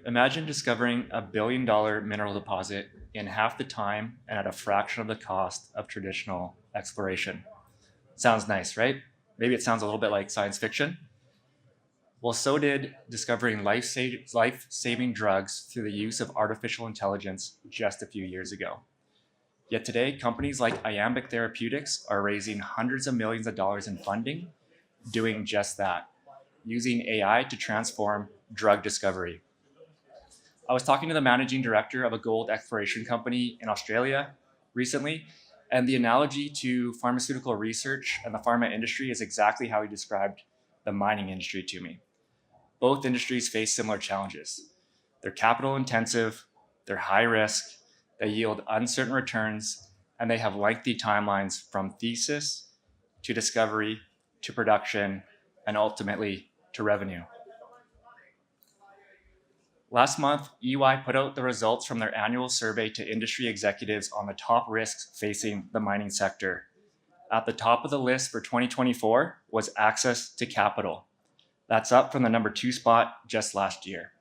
Imagine discovering a $1 billion mineral deposit in half the time and at a fraction of the cost of traditional exploration. Sounds nice, right? Maybe it sounds a little bit like science fiction. Well, so did discovering life-saving drugs through the use of artificial intelligence just a few years ago. Yet today, companies like Iambic Therapeutics are raising hundreds of millions of dollars in funding, doing just that, using AI to transform drug discovery. I was talking to the managing director of a gold exploration company in Australia recently, and the analogy to pharmaceutical research and the pharma industry is exactly how he described the mining industry to me. Both industries face similar challenges. They're capital intensive, they're high risk, they yield uncertain returns, and they have lengthy timelines from thesis to discovery to production and ultimately to revenue. Last month, EY put out the results from their annual survey to industry executives on the top risks facing the mining sector. At the top of the list for 2024 was access to capital. That's up from the number 2 spot just last year.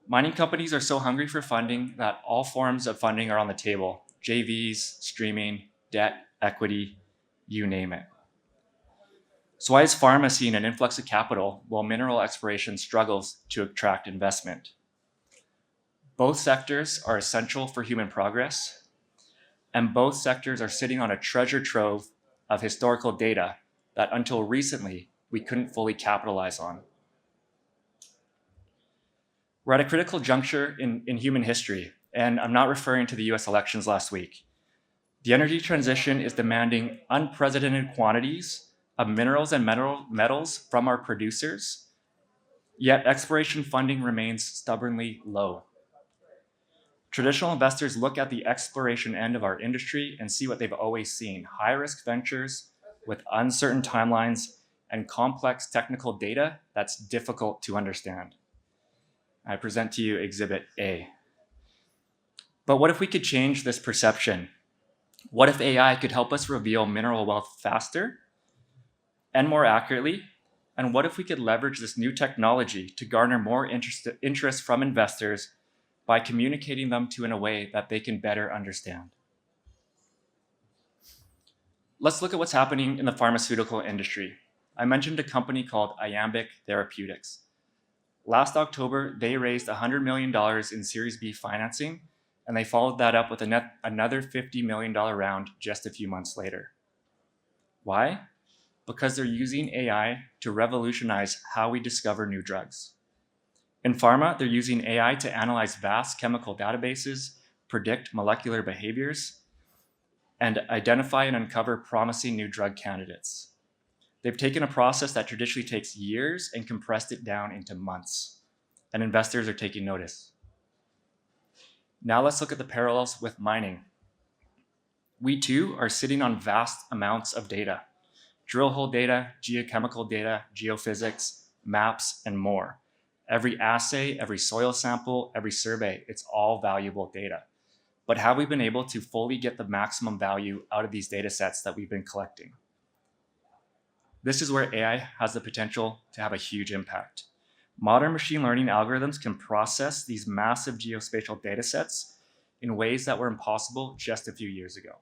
Mining companies are so hungry for funding that all forms of funding are on the table: JVs, streaming, debt, equity, you name it. So why is pharma seeing an influx of capital while mineral exploration struggles to attract investment? Both sectors are essential for human progress, and both sectors are sitting on a treasure trove of historical data that until recently we couldn't fully capitalize on. We're at a critical juncture in human history, and I'm not referring to the US elections last week. The energy transition is demanding unprecedented quantities of minerals and metals from our producers, yet exploration funding remains stubbornly low. Traditional investors look at the exploration end of our industry and see what they've always seen: high-risk ventures with uncertain timelines and complex technical data that's difficult to understand. I present to you Exhibit A. But what if we could change this perception? What if AI could help us reveal mineral wealth faster and more accurately? And what if we could leverage this new technology to garner more interest from investors by communicating them to in a way that they can better understand? Let's look at what's happening in the pharmaceutical industry. I mentioned a company called Iambic Therapeutics. Last October, they raised $100 million in Series B financing, and they followed that up with another $50 million round just a few months later. Why? Because they're using AI to revolutionize how we discover new drugs. In pharma, they're using AI to analyze vast chemical databases, predict molecular behaviors, and identify and uncover promising new drug candidates. They've taken a process that traditionally takes years and compressed it down into months, and investors are taking notice. Now let's look at the parallels with mining. We too are sitting on vast amounts of data: drill hole data, geochemical data, geophysics, maps, and more. Every assay, every soil sample, every survey, it's all valuable data. But have we been able to fully get the maximum value out of these data sets that we've been collecting? This is where AI has the potential to have a huge impact. Modern machine learning algorithms can process these massive geospatial data sets in ways that were impossible just a few years ago.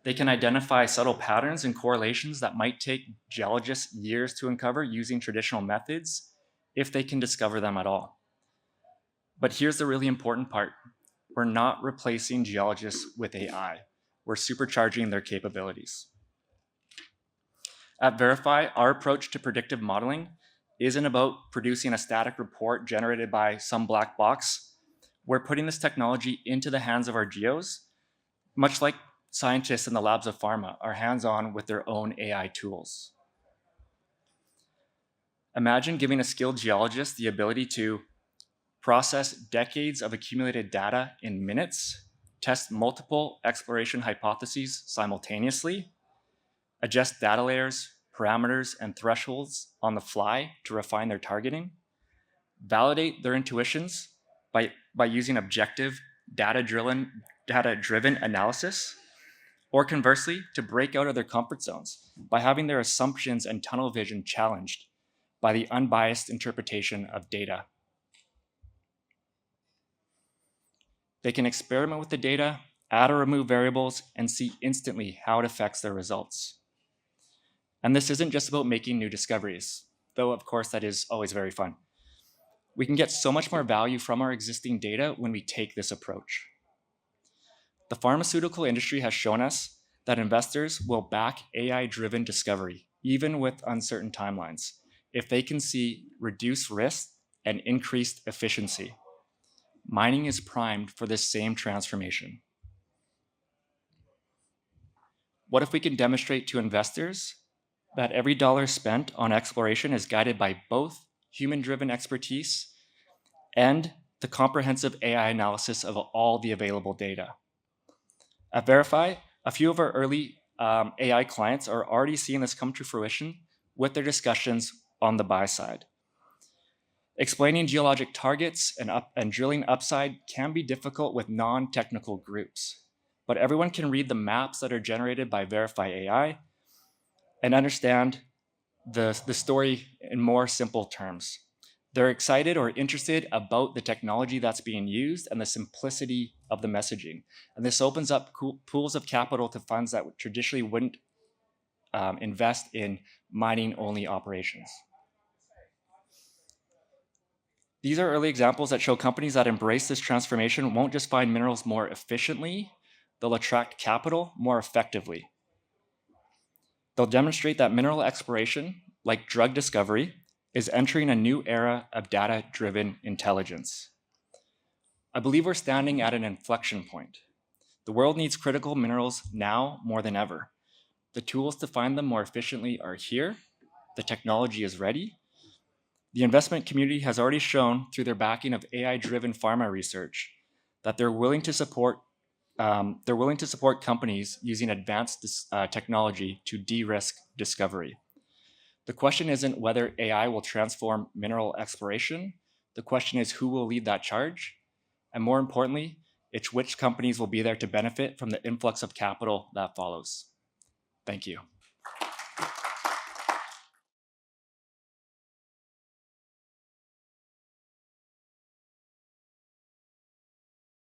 They can identify subtle patterns and correlations that might take geologists years to uncover using traditional methods, if they can discover them at all. But here's the really important part. We're not replacing geologists with AI. We're supercharging their capabilities. At VRIFY, our approach to predictive modeling isn't about producing a static report generated by some black box. We're putting this technology into the hands of our geos, much like scientists in the labs of pharma are hands-on with their own AI tools. Imagine giving a skilled geologist the ability to process decades of accumulated data in minutes, test multiple exploration hypotheses simultaneously, adjust data layers, parameters, and thresholds on the fly to refine their targeting, validate their intuitions by using objective, data-driven analysis, or conversely, to break out of their comfort zones by having their assumptions and tunnel vision challenged by the unbiased interpretation of data. They can experiment with the data, add or remove variables, and see instantly how it affects their results. And this isn't just about making new discoveries, though of course that is always very fun. We can get so much more value from our existing data when we take this approach. The pharmaceutical industry has shown us that investors will back AI-driven discovery, even with uncertain timelines, if they can see reduced risk and increased efficiency. Mining is primed for this same transformation. What if we can demonstrate to investors that every dollar spent on exploration is guided by both human-driven expertise and the comprehensive AI analysis of all the available data? At VRIFY, a few of our early AI clients are already seeing this come to fruition with their discussions on the buy side. Explaining geologic targets and drilling upside can be difficult with non-technical groups, but everyone can read the maps that are generated by VRIFY AI and understand the story in more simple terms. They're excited or interested about the technology that's being used and the simplicity of the messaging. And this opens up pools of capital to funds that traditionally wouldn't invest in mining-only operations. These are early examples that show companies that embrace this transformation won't just find minerals more efficiently, they'll attract capital more effectively. They'll demonstrate that mineral exploration, like drug discovery, is entering a new era of data-driven intelligence. I believe we're standing at an inflection point. The world needs critical minerals now more than ever. The tools to find them more efficiently are here. The technology is ready. The investment community has already shown through their backing of AI-driven pharma research that they're willing to support companies using advanced technology to de-risk discovery. The question isn't whether AI will transform mineral exploration. The question is who will lead that charge? And more importantly, it's which companies will be there to benefit from the influx of capital that follows. Thank you.